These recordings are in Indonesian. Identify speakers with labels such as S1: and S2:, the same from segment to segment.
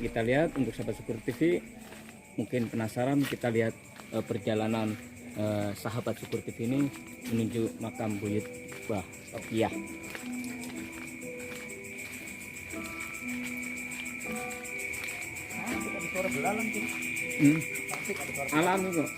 S1: kita lihat untuk sahabat Syukur TV, mungkin penasaran, kita lihat perjalanan sahabat Syukur TV ini menuju makam Buyut Bahpiyah. Alami kok.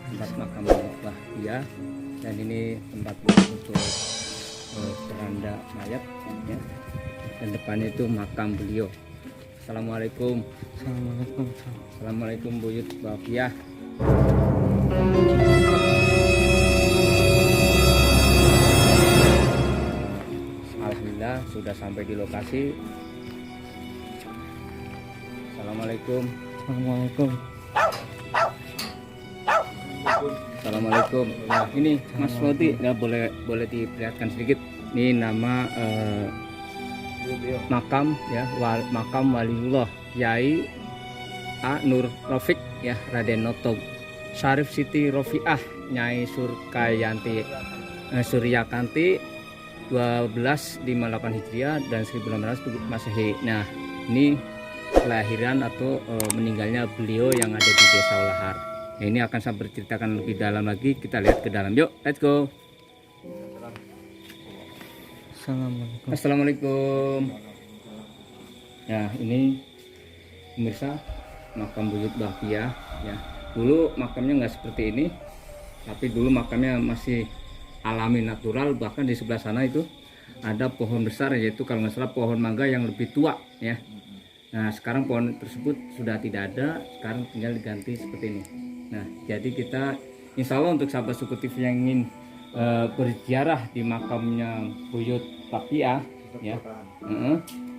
S1: Tempat makam Bahpiyah, dan ini tempat untuk keranda mayat ya. Dan depannya itu makam beliau. Assalamualaikum. Assalamualaikum Buyut Bahpiyah. Alhamdulillah sudah sampai di lokasi. Assalamualaikum. Assalamualaikum. Nah, ini Mas Roti, ya, boleh diperlihatkan sedikit. Ini nama makam ya, makam Waliullah Kiai A Nur Rafiq ya, Raden Noto Syarif Siti Rofiah Nyai Suryakanti 1258 Hijriah dan 1900 Masehi. Nah, ini kelahiran atau meninggalnya beliau yang ada di Desa Ulahar. Nah, ini akan saya berceritakan lebih dalam lagi. Kita lihat ke dalam. Yuk, let's go. Assalamualaikum. Ya, ini pemirsa makam Buyut Bahpiyah ya. Dulu makamnya nggak seperti ini, tapi dulu makamnya masih alami natural. Bahkan di sebelah sana itu ada pohon besar, yaitu kalau nggak salah pohon mangga yang lebih tua ya. Nah, sekarang pohon tersebut sudah tidak ada, sekarang tinggal diganti seperti ini. Nah, jadi kita insya Allah untuk sahabat Syukur TV yang ingin berziarah di makamnya Buyut Bahpiyah ya,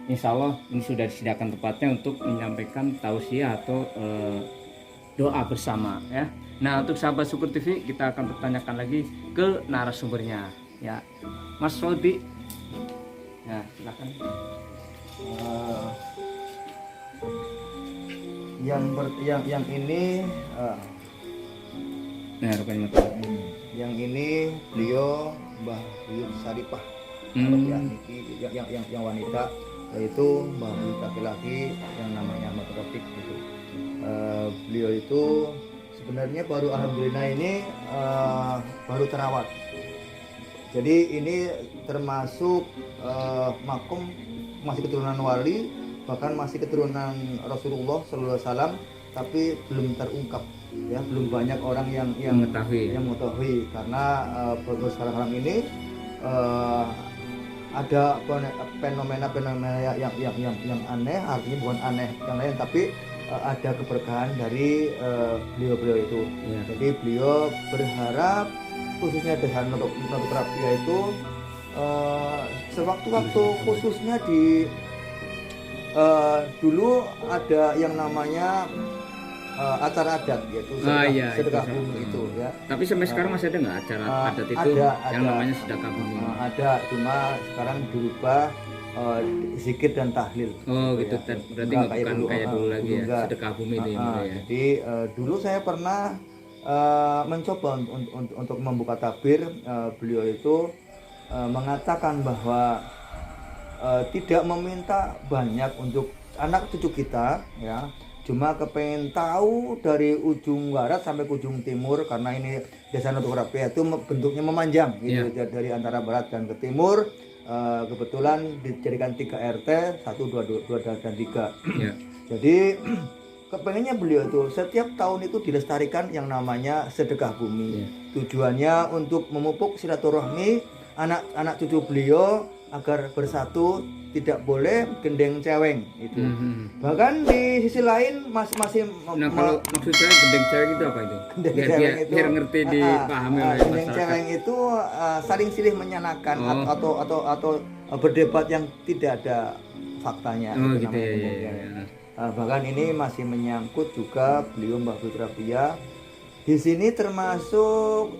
S1: insya Allah ini sudah disediakan tempatnya untuk menyampaikan tausiah atau doa bersama ya. Nah, untuk sahabat Syukur TV kita akan bertanyakan lagi ke narasumbernya ya, Mas Rodi. Ya, silakan.
S2: Yang ini
S1: Nah, rupanya
S2: yang ini beliau Mbah Buyut Saripah. Yang wanita, yaitu Mbah Buyut laki-laki yang namanya Ahmad Rafiq gitu. Beliau itu sebenarnya baru alhamdulillah ini baru terawat. Jadi ini termasuk makom masih keturunan wali, bahkan masih keturunan Rasulullah SAW, tapi belum terungkap ya, belum banyak orang yang mengetahui karena baru sekarang ini ada fenomena yang aneh, artinya bukan aneh yang lain, tapi ada keberkahan dari beliau itu ya. Jadi beliau berharap khususnya Desa Noto Bahpiyah itu sewaktu-waktu khususnya di dulu ada yang namanya acara adat, yaitu sedekah bumi itu ya.
S1: Tapi sampai sekarang masih ada nggak acara adat itu yang namanya sedekah bumi?
S2: Ada, cuma sekarang dirubah zikir dan tahlil.
S1: Oh gitu ya. Berarti nggak bukan kayak dulu lagi ya, sedekah bumi itu ya.
S2: Jadi dulu saya pernah mencoba untuk membuka tabir. Beliau itu mengatakan bahwa tidak meminta banyak untuk anak cucu kita ya, cuma kepengen tahu dari ujung barat sampai ke ujung timur, karena ini Desa Noto Bahpiyah itu bentuknya memanjang gitu, dari antara barat dan ke timur. Kebetulan dijadikan 3 RT 1, 2, 2 dan 3 ya. Jadi kepengennya beliau itu setiap tahun itu dilestarikan yang namanya sedekah bumi. Tujuannya untuk memupuk silaturahmi anak cucu beliau agar bersatu, tidak boleh gendeng ceweng itu. Bahkan di sisi lain masih
S1: kalau maksud saya gendeng ceweng itu apa itu? Biar ngerti dipahami oleh
S2: gendeng
S1: masyarakat.
S2: Ceweng itu saling silih menyanakan atau berdebat yang tidak ada faktanya.
S1: Oh
S2: Itu
S1: gitu
S2: namanya
S1: ya, ya,
S2: pembuktian.
S1: ya.
S2: Bahkan ini masih menyangkut juga beliau Mbah Buyut Rabia. Di sini termasuk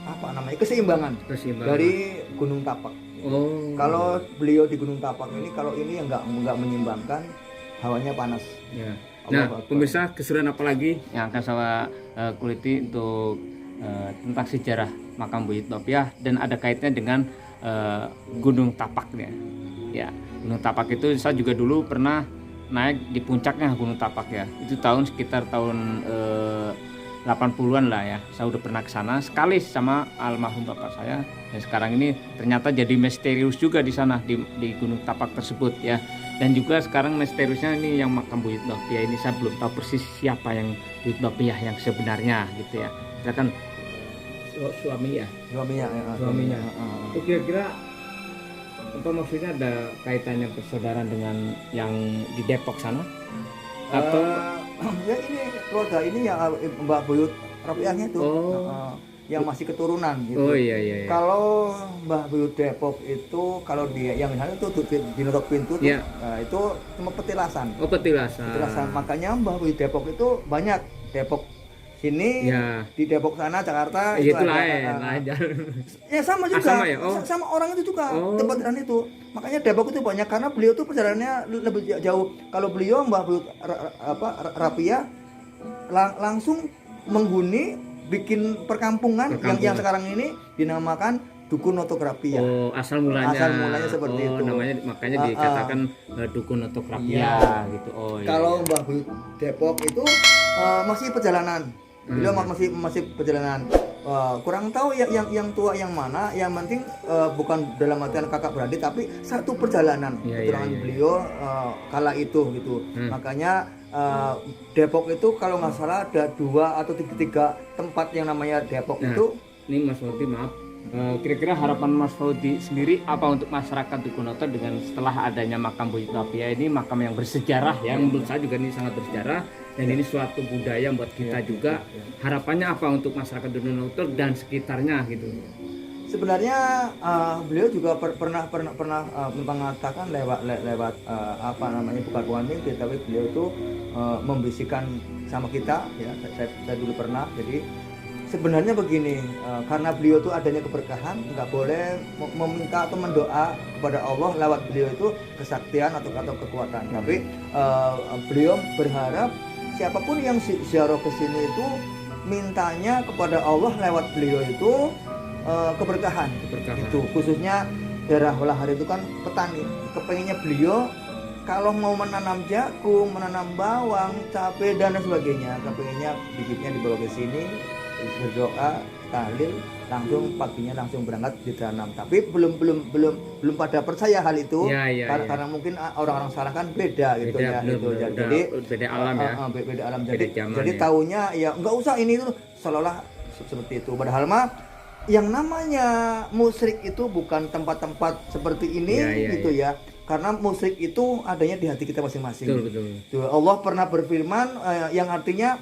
S2: apa namanya, keseimbangan
S1: Keseimbangan.
S2: dari Gunung Tapak.
S1: Oh.
S2: Kalau beliau di Gunung Tapak ini, kalau ini yang nggak menyimbangkan, hawanya panas.
S1: Ya.
S2: Allah
S1: Nah,
S2: Akbar.
S1: pemirsa, keseruan apa lagi yang akan saya kuliti untuk tentang sejarah makam Buyut Lopiyah dan ada kaitannya dengan Gunung Tapaknya. Ya, Gunung Tapak itu saya juga dulu pernah naik di puncaknya Gunung Tapak ya. Itu sekitar tahun 80-an lah ya. Saya udah pernah ke sana sekali sama almarhum bapak saya. Dan sekarang ini ternyata jadi misterius juga di sana di Gunung Tapak tersebut ya. Dan juga sekarang misteriusnya ini yang makam Buyut Lopiyah ini saya belum tahu persis siapa yang Buyut Lopiyah yang sebenarnya gitu ya. Silakan suaminya.
S2: Suaminya.
S1: Itu kira-kira apa maksudnya, ada kaitannya persaudaraan dengan yang di Depok sana? Atau
S2: Ya ini keluarga ini yang Mbak Buyut Rapiahnya itu yang masih keturunan gitu.
S1: Oh iya, iya.
S2: Kalau Mbah Buyut Depok itu, kalau dia yang misalnya itu di notok pintu tuh,
S1: Iya.
S2: itu cuma petilasan.
S1: Oh petilasan.
S2: Petilasan. Makanya Mbah Buyut Depok itu banyak. Depok sini,
S1: Ya.
S2: di Depok sana Jakarta
S1: Itu
S2: ada,
S1: lain.
S2: ya sama juga.
S1: Sama ya? Oh.
S2: Sama orang itu juga
S1: Oh.
S2: tempat itu. Makanya Depok itu banyak karena beliau tuh perjalanannya lebih jauh. Kalau beliau Mbah Buyut Rapiah langsung menghuni, bikin perkampungan. Yang sekarang ini dinamakan Dukun Notok Rapiah.
S1: Oh, asal mulanya
S2: seperti itu.
S1: Namanya makanya dikatakan Dukun Notok Rapiah
S2: Iya.
S1: gitu. Oh iya.
S2: Kalau Mbah Buyut Depok itu masih perjalanan. Beliau masih perjalanan. Kurang tahu yang tua yang mana. Yang penting bukan dalam artian kakak beradik, tapi satu perjalanan. Perjalanan beliau kala itu gitu. Makanya Depok itu kalau nggak salah ada 2 atau 3 tempat yang namanya Depok itu.
S1: Ini Mas Fauzi, maaf. Kira-kira harapan Mas Fauzi sendiri apa untuk masyarakat Dukunoto dengan setelah adanya makam Buyut Lopiyah ini, makam yang bersejarah ya, menurut saya juga ini sangat bersejarah dan ini suatu budaya buat kita juga. Harapannya apa untuk masyarakat Dukunoto dan sekitarnya gitu?
S2: Sebenarnya beliau juga pernah mengatakan lewat apa namanya, bukan mimpi, tapi beliau itu membisikkan sama kita ya. Saya dulu pernah. Jadi sebenarnya begini, karena beliau itu adanya keberkahan, nggak boleh meminta atau mendoa kepada Allah lewat beliau itu kesaktian atau kekuatan. Tapi beliau berharap siapapun yang ziarah ke sini itu mintanya kepada Allah lewat beliau itu keberkahan. Itu khususnya daerah Walahar itu kan petani. Kepengennya beliau kalau mau menanam jagung, menanam bawang, cabai dan sebagainya, kepengennya bibitnya dibawa ke sini, berdoa, tahlil, langsung paginya langsung berangkat ditanam. Tapi belum pada percaya hal itu. Karena mungkin orang-orang sekarang kan beda gitu ya. Jadi
S1: beda alam ya.
S2: Beda alam. Jadi taunya ya nggak usah ini itu, seolah-olah seperti itu. Padahal mah yang namanya musyrik itu bukan tempat-tempat seperti ini gitu ya. Karena musyrik itu adanya di hati kita masing-masing. Betul. Allah pernah berfirman yang artinya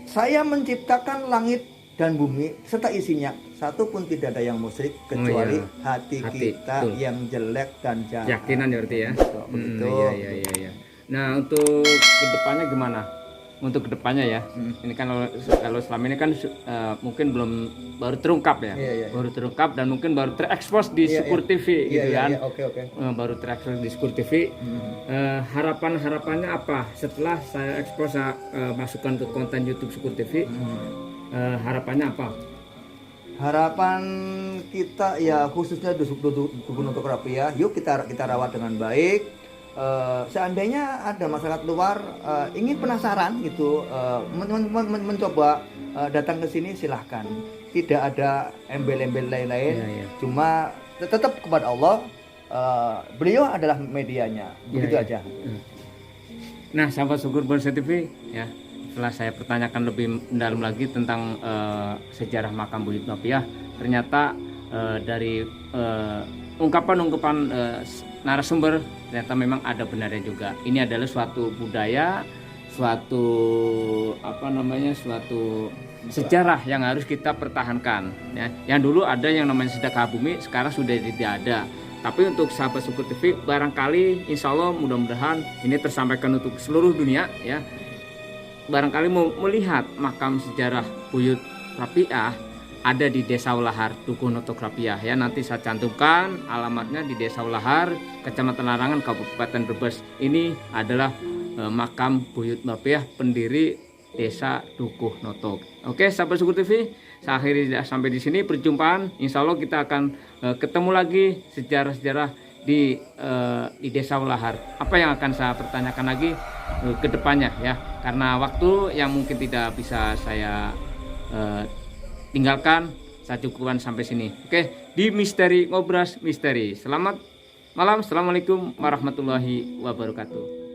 S2: saya menciptakan langit dan bumi serta isinya, satu pun tidak ada yang musyrik kecuali hati kita yang jelek dan jahat.
S1: Yakinan ya berarti ya.
S2: Begitu.
S1: Iya. Nah, untuk kedepannya gimana? Untuk kedepannya ya, ini kan kalau selama ini kan mungkin baru terungkap ya, baru terungkap dan mungkin baru terekspos di Syukur TV gitu kan. Baru terekspos di Syukur TV. Harapannya apa setelah saya ekspos, masukkan ke konten YouTube Syukur TV? Harapannya apa?
S2: Harapan kita ya khususnya Dukun Notok Rapiah, yuk kita rawat dengan baik. Seandainya ada masyarakat luar ingin penasaran gitu, mencoba datang ke sini, silahkan. Tidak ada embel-embel lain-lain, cuma tetap kepada Allah. Beliau adalah medianya, begitu aja.
S1: Nah, sahabat Syukur Bonsai TV ya, setelah saya pertanyakan lebih dalam lagi tentang sejarah makam Buyut Lopiyah, ternyata dari ungkapan narasumber ternyata memang ada benarnya juga. Ini adalah suatu budaya, suatu sejarah yang harus kita pertahankan ya. Yang dulu ada yang namanya sedekah bumi, sekarang sudah tidak ada. Tapi untuk sahabat Syukur TV, barangkali insya Allah mudah-mudahan ini tersampaikan untuk seluruh dunia ya. Barangkali mau melihat makam sejarah Buyut Rapiah ada di Desa Ulahar, Dukuh Notok Rapiah ya. Nanti saya cantumkan alamatnya di Desa Ulahar, Kecamatan Larangan, Kabupaten Brebes. Ini adalah makam Buyut Rapiah, pendiri Desa Dukuh Notok. Oke, sahabat Syukur TV, saya akhiri sampai di sini perjumpaan. Insya Allah kita akan ketemu lagi sejarah-sejarah di Desa Ulahar. Apa yang akan saya pertanyakan lagi ke depannya ya, karena waktu yang mungkin tidak bisa saya tinggalkan, saya cukupkan sampai sini. Oke, di Misteri Ngobras Misteri. Selamat malam, assalamualaikum warahmatullahi wabarakatuh.